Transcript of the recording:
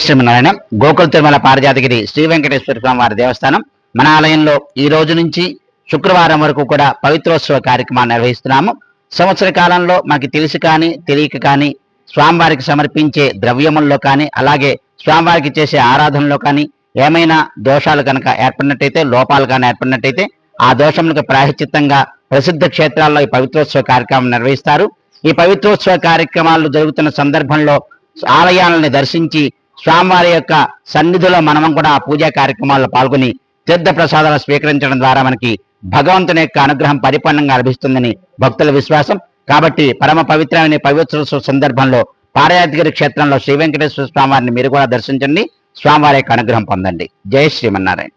శ్రీమన్నారాయణ. గోకుల తిరుమల పారిజాతగిరి శ్రీ వెంకటేశ్వర స్వామి వారి దేవస్థానం మన ఆలయంలో ఈ రోజు నుంచి శుక్రవారం వరకు కూడా పవిత్రోత్సవ కార్యక్రమాన్ని నిర్వహిస్తున్నాము. సంవత్సర కాలంలో మనకి తెలిసి కానీ తెలియక కానీ స్వామివారికి సమర్పించే ద్రవ్యముల్లో కానీ అలాగే స్వామివారికి చేసే ఆరాధనలో కానీ ఏమైనా దోషాలు కనుక ఏర్పడినట్టయితే, లోపాలు కానీ ఏర్పడినట్టయితే ఆ దోషములకు ప్రాయశ్చిత్తంగా ప్రసిద్ధ క్షేత్రాల్లో ఈ పవిత్రోత్సవ కార్యక్రమం నిర్వహిస్తారు. ఈ పవిత్రోత్సవ కార్యక్రమాలు జరుగుతున్న సందర్భంలో ఆలయాలను దర్శించి స్వామివారి యొక్క సన్నిధిలో మనం కూడా ఆ పూజా కార్యక్రమాల్లో పాల్గొని తీర్థ ప్రసాదాలు స్వీకరించడం ద్వారా మనకి భగవంతుని యొక్క అనుగ్రహం పరిపూర్ణంగా లభిస్తుందని భక్తుల విశ్వాసం. కాబట్టి పరమ పవిత్రమైన పవిత్రోత్సవ సందర్భంలో పారిజాతగిరి క్షేత్రంలో శ్రీ వెంకటేశ్వర స్వామి వారిని మీరు కూడా దర్శించండి, స్వామివారి యొక్క అనుగ్రహం పొందండి. జై శ్రీమన్నారాయణ.